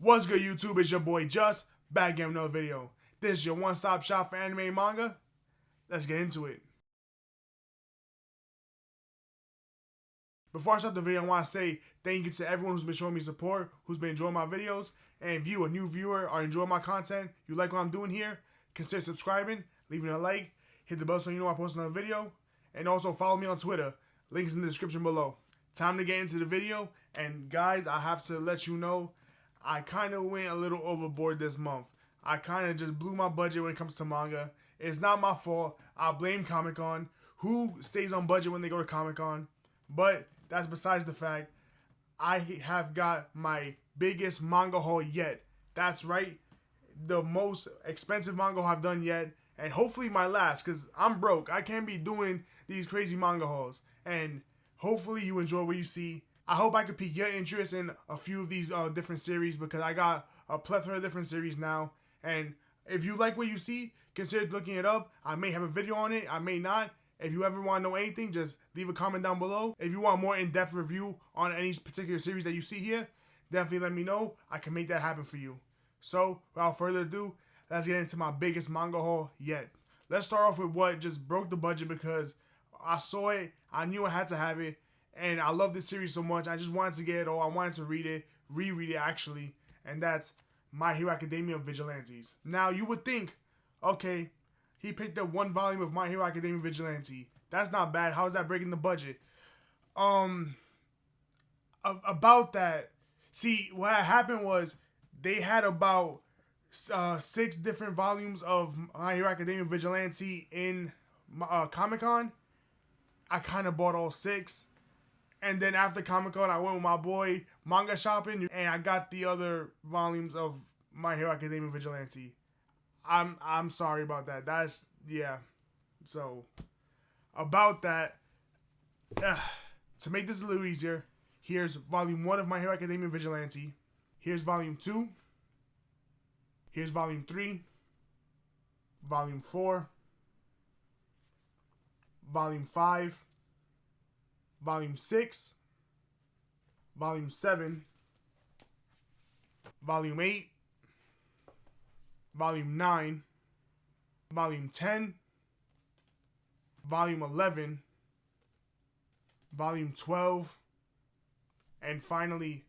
What's good, YouTube? It's your boy Just, back again with another video. This is your one-stop shop for anime and manga. Let's get into it. Before I start the video, I want to say thank you to everyone who's been showing me support, who's been enjoying my videos. And if you, a new viewer, are enjoying my content, you like what I'm doing here, consider subscribing, leaving a like, hit the bell so you know I post another video, and also follow me on Twitter. Links in the description below. Time to get into the video, and guys, I have to let you know, I kind of went a little overboard this month. I kind of just blew my budget when it comes to manga. It's not my fault. I blame Comic-Con. Who stays on budget when they go to Comic-Con? But that's besides the fact. I have got my biggest manga haul yet. That's right. The most expensive manga haul I've done yet. And hopefully my last, because I'm broke. I can't be doing these crazy manga hauls. And hopefully you enjoy what you see. I hope I could pique your interest in a few of these different series, because I got a plethora of different series now. And if you like what you see, consider looking it up. I may have a video on it. I may not. If you ever want to know anything, just leave a comment down below. If you want more in-depth review on any particular series that you see here, definitely let me know. I can make that happen for you. So, without further ado, let's get into my biggest manga haul yet. Let's start off with what just broke the budget, because I saw it, I knew I had to have it, and I love this series so much. I just wanted to get it all. I wanted to read it, reread it actually, and that's My Hero Academia Vigilantes. Now, you would think, okay, he picked up one volume of My Hero Academia Vigilante. That's not bad. How is that breaking the budget? About that, see, what happened was they had about 6 different volumes of My Hero Academia Vigilante in Comic-Con. I kind of bought all 6. And then after Comic-Con, I went with my boy manga shopping, and I got the other volumes of My Hero Academia Vigilante. I'm sorry about that. That's, yeah. So, about that, to make this a little easier, here's Volume 1 of My Hero Academia Vigilante. Here's Volume 2. Here's Volume 3. Volume 4. Volume 5. Volume 6, Volume 7, Volume 8, Volume 9, Volume 10, Volume 11, Volume 12, and finally,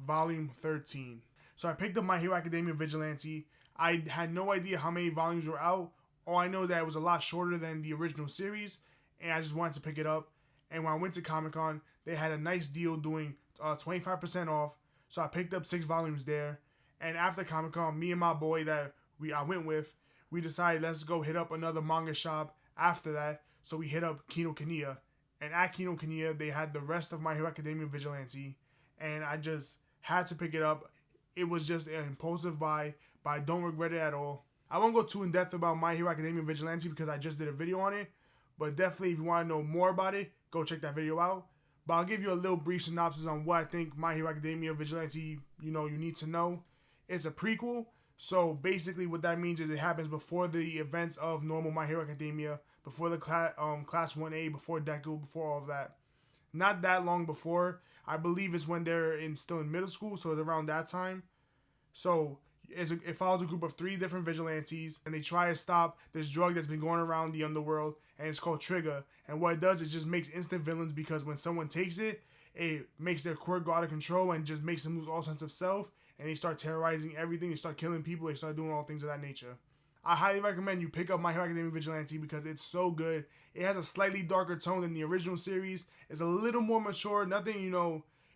Volume 13. So I picked up My Hero Academia Vigilante. I had no idea how many volumes were out. All I know that it was a lot shorter than the original series, and I just wanted to pick it up. And when I went to Comic-Con, they had a nice deal doing 25% off. So I picked up 6 volumes there. And after Comic-Con, me and my boy that I went with, we decided let's go hit up another manga shop after that. So we hit up Kinokuniya. And at Kinokuniya, they had the rest of My Hero Academia Vigilante. And I just had to pick it up. It was just an impulsive buy, but I don't regret it at all. I won't go too in depth about My Hero Academia Vigilante because I just did a video on it. But definitely, if you want to know more about it, go check that video out. But I'll give you a little brief synopsis on what I think My Hero Academia Vigilante, you need to know. It's a prequel. So basically what that means is it happens before the events of normal My Hero Academia, before the Class 1A, before Deku, before all of that. Not that long before. I believe it's when they're still in middle school, so it's around that time. So it follows a group of 3 different vigilantes, and they try to stop this drug that's been going around the underworld, and it's called Trigger. And what it does, it just makes instant villains, because when someone takes it, it makes their quirk go out of control and just makes them lose all sense of self, and they start terrorizing everything, they start killing people, they start doing all things of that nature. I highly recommend you pick up My Hero Academia Vigilante because it's so good. It has a slightly darker tone than the original series. It's a little more mature, nothing,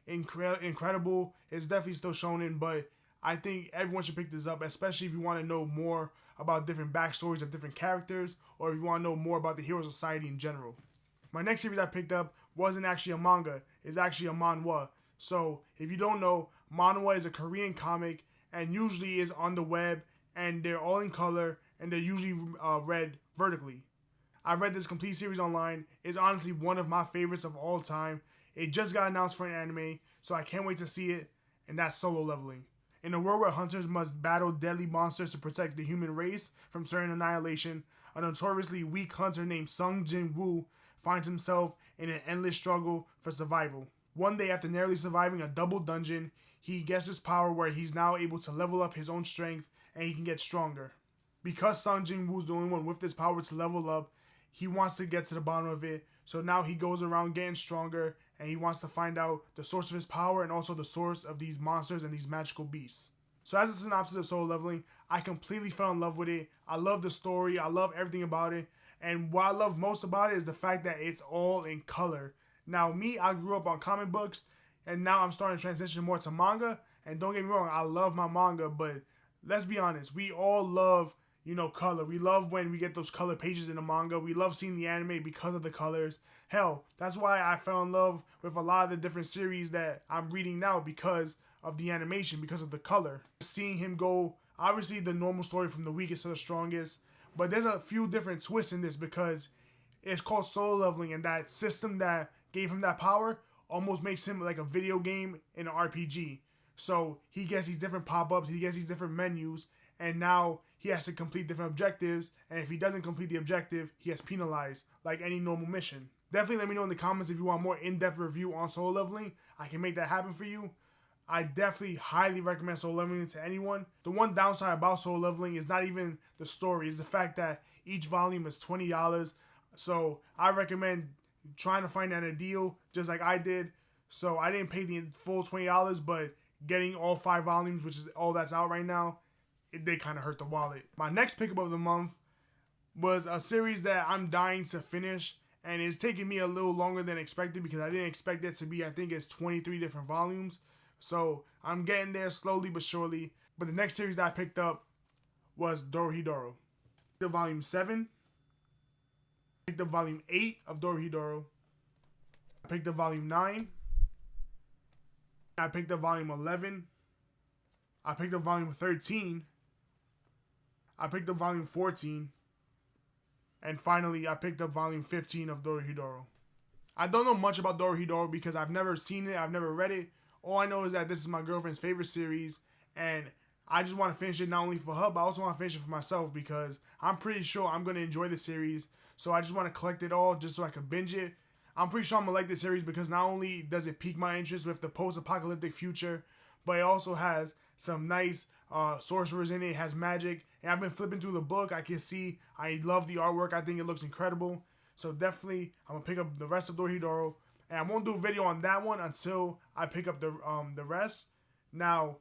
incredible. It's definitely still shonen, but I think everyone should pick this up, especially if you want to know more about different backstories of different characters, or if you want to know more about the Hero Society in general. My next series I picked up wasn't actually a manga, it's actually a manhwa. So, if you don't know, manhwa is a Korean comic, and usually is on the web, and they're all in color, and they're usually read vertically. I read this complete series online. It's honestly one of my favorites of all time. It just got announced for an anime, so I can't wait to see it, and that's Solo Leveling. In a world where hunters must battle deadly monsters to protect the human race from certain annihilation, a notoriously weak hunter named Sung Jin-woo finds himself in an endless struggle for survival. One day, after narrowly surviving a double dungeon, he gets his power where he's now able to level up his own strength and he can get stronger. Because Sung Jin Woo's the only one with this power to level up, he wants to get to the bottom of it. So now he goes around getting stronger and he wants to find out the source of his power and also the source of these monsters and these magical beasts. So as a synopsis of Solo Leveling, I completely fell in love with it. I love the story. I love everything about it. And what I love most about it is the fact that it's all in color. Now me, I grew up on comic books and now I'm starting to transition more to manga. And don't get me wrong, I love my manga, but let's be honest, we all love, color. We love when we get those color pages in the manga. We love seeing the anime because of the colors. Hell, that's why I fell in love with a lot of the different series that I'm reading now because of the animation, because of the color. Seeing him go, obviously the normal story from the weakest to the strongest, but there's a few different twists in this because it's called Solo Leveling, and that system that gave him that power almost makes him like a video game in an RPG. So he gets these different pop-ups, he gets these different menus, and now he has to complete different objectives, and if he doesn't complete the objective, he gets penalized, like any normal mission. Definitely let me know in the comments if you want more in-depth review on Solo Leveling. I can make that happen for you. I definitely highly recommend Solo Leveling to anyone. The one downside about Solo Leveling is not even the story, it's the fact that each volume is $20. So I recommend trying to find that a deal, just like I did. So I didn't pay the full $20, but getting all 5 volumes, which is all that's out right now, it did kind of hurt the wallet. My next pickup of the month was a series that I'm dying to finish, and it's taking me a little longer than expected because I didn't expect it to be, I think it's 23 different volumes. So I'm getting there slowly but surely. But the next series that I picked up was Dorohedoro. The volume 7. I picked up volume 8 of Dorohedoro. I picked up volume 9. I picked up volume 11. I picked up volume 13. I picked up volume 14. And finally, I picked up volume 15 of Dorohedoro. I don't know much about Dorohedoro because I've never seen it, I've never read it. All I know is that this is my girlfriend's favorite series, and I just want to finish it not only for her, but I also want to finish it for myself because I'm pretty sure I'm going to enjoy the series. So I just want to collect it all just so I can binge it. I'm pretty sure I'm going to like this series because not only does it pique my interest with the post-apocalyptic future, but it also has some nice sorcerers in it. It has magic. And I've been flipping through the book. I can see I love the artwork. I think it looks incredible. So definitely, I'm going to pick up the rest of Dorohedoro. And I won't do a video on that one until I pick up the rest. Now,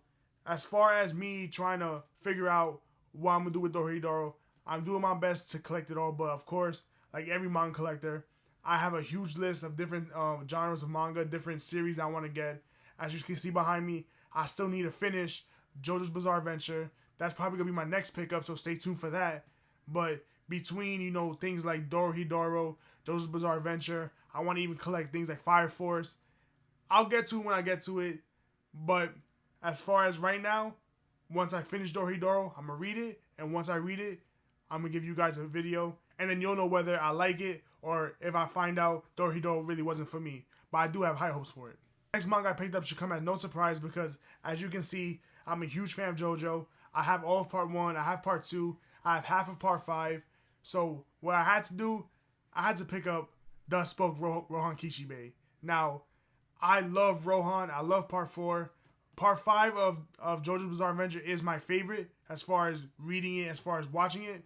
as far as me trying to figure out what I'm going to do with Dorohedoro, I'm doing my best to collect it all. But of course, like every manga collector, I have a huge list of different genres of manga, different series I want to get. As you can see behind me, I still need to finish JoJo's Bizarre Adventure. That's probably going to be my next pickup, so stay tuned for that. But between, things like Dorohedoro, JoJo's Bizarre Adventure, I want to even collect things like Fire Force. I'll get to it when I get to it. But as far as right now, once I finish Dorohedoro, I'm going to read it. And once I read it, I'm going to give you guys a video. And then you'll know whether I like it or if I find out Dorohedoro really wasn't for me. But I do have high hopes for it. Next manga I picked up should come as no surprise because, as you can see, I'm a huge fan of JoJo. I have all of part 1. I have part 2. I have half of part 5. So what I had to do, I had to pick up Thus Spoke Rohan Kishibe. Now, I love Rohan. I love part 4. Part 5 of JoJo's Bizarre Adventure is my favorite as far as reading it, as far as watching it.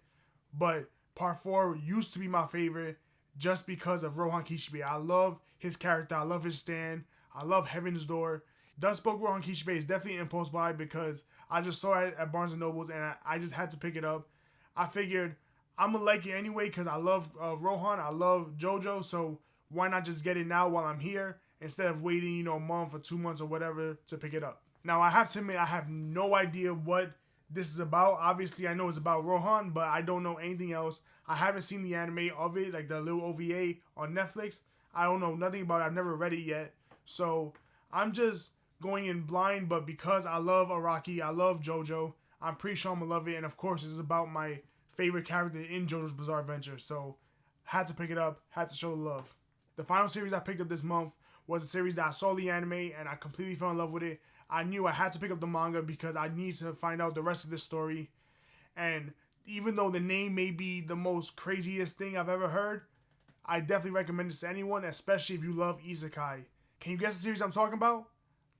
But part 4 used to be my favorite just because of Rohan Kishibe. I love his character. I love his stand. I love Heaven's Door. Thus Spoke Rohan Kishibe is definitely an impulse buy because I just saw it at Barnes & Nobles and I just had to pick it up. I figured I'm going to like it anyway because I love Rohan. I love JoJo. So why not just get it now while I'm here instead of waiting, a month or 2 months or whatever to pick it up. Now, I have to admit, I have no idea what this is about. Obviously, I know it's about Rohan, but I don't know anything else. I haven't seen the anime of it, like the little OVA on Netflix. I don't know nothing about it. I've never read it yet. So I'm just going in blind, but because I love Araki, I love JoJo, I'm pretty sure I'm going to love it. And of course, this is about my favorite character in JoJo's Bizarre Adventure. So had to pick it up, had to show the love. The final series I picked up this month was a series that I saw the anime and I completely fell in love with it. I knew I had to pick up the manga because I need to find out the rest of this story. And even though the name may be the most craziest thing I've ever heard, I definitely recommend this to anyone, especially if you love Isekai. Can you guess the series I'm talking about?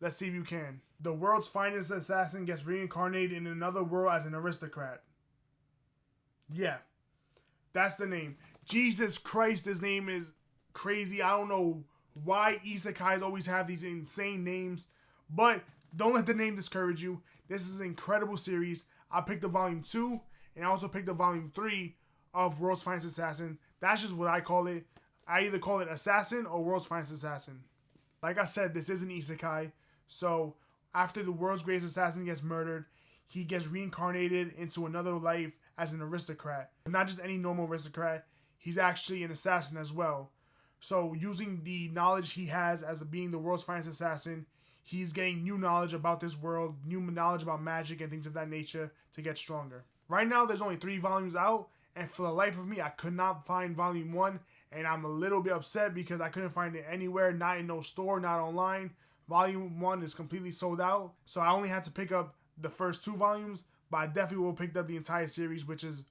Let's see if you can. The world's finest assassin gets reincarnated in another world as an aristocrat. Yeah, that's the name. Jesus Christ, his name is crazy. I don't know why isekais always have these insane names, but don't let the name discourage you. This is an incredible series. I picked the volume 2, and I also picked the volume 3 of World's Finest Assassin. That's just what I call it. I either call it Assassin or World's Finest Assassin. Like I said, this is an isekai. So after the world's greatest assassin gets murdered, he gets reincarnated into another life as an aristocrat. Not just any normal aristocrat. He's actually an assassin as well. So using the knowledge he has as being the world's finest assassin, he's getting new knowledge about this world, new knowledge about magic and things of that nature to get stronger. Right now, there's only 3 volumes out, and for the life of me, I could not find volume 1, and I'm a little bit upset because I couldn't find it anywhere, not in no store, not online. Volume 1 is completely sold out, so I only had to pick up the first 2 volumes, but I definitely will pick up the entire series, which is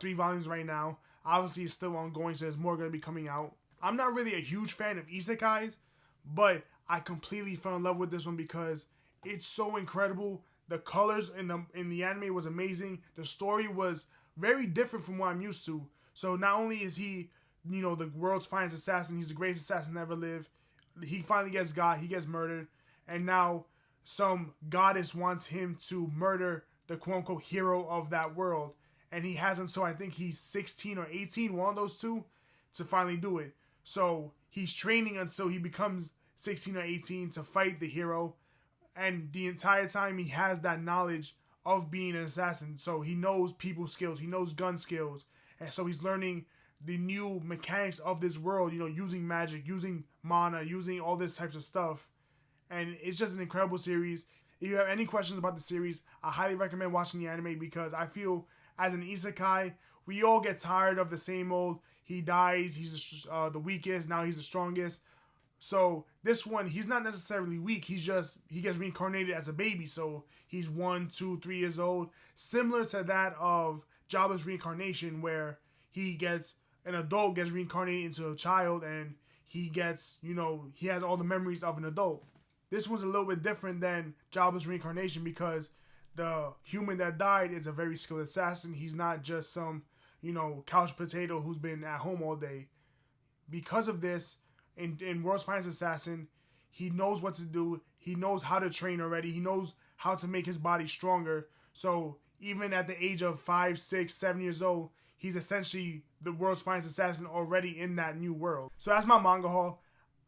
3 volumes right now. Obviously, it's still ongoing, so there's more going to be coming out. I'm not really a huge fan of isekais, but I completely fell in love with this one because it's so incredible. The colors in the anime was amazing. The story was very different from what I'm used to. So not only is he, the world's finest assassin, he's the greatest assassin to ever live. He finally gets got, he gets murdered, and now some goddess wants him to murder the quote-unquote hero of that world. And he hasn't, so I think he's 16 or 18, one of those two, to finally do it. So he's training until he becomes 16 or 18 to fight the hero. And the entire time he has that knowledge of being an assassin. So he knows people skills, he knows gun skills. And so he's learning the new mechanics of this world, using magic, using mana, using all this types of stuff. And it's just an incredible series. If you have any questions about the series, I highly recommend watching the anime because I feel as an isekai, we all get tired of the same old, he dies, he's the weakest, now he's the strongest. So this one, he's not necessarily weak, he gets reincarnated as a baby, so he's 1, 2, 3 years old. Similar to that of Jabba's reincarnation, where an adult gets reincarnated into a child and he gets, he has all the memories of an adult. This one's a little bit different than Jabba's reincarnation because the human that died is a very skilled assassin. He's not just some, couch potato who's been at home all day. Because of this, in World's Finest Assassin, he knows what to do. He knows how to train already. He knows how to make his body stronger. So even at the age of 5, 6, 7 years old, he's essentially the World's Finest Assassin already in that new world. So that's my manga haul.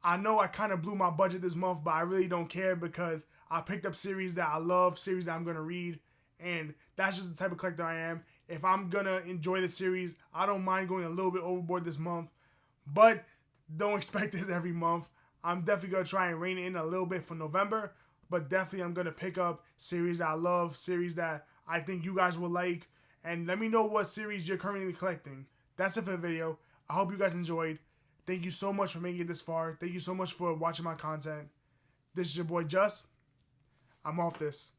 I know I kind of blew my budget this month, but I really don't care because I picked up series that I love, series that I'm going to read, and that's just the type of collector I am. If I'm going to enjoy the series, I don't mind going a little bit overboard this month, but don't expect this every month. I'm definitely going to try and rein it in a little bit for November, but definitely I'm going to pick up series that I love, series that I think you guys will like, and let me know what series you're currently collecting. That's it for the video. I hope you guys enjoyed. Thank you so much for making it this far. Thank you so much for watching my content. This is your boy Just. I'm off this.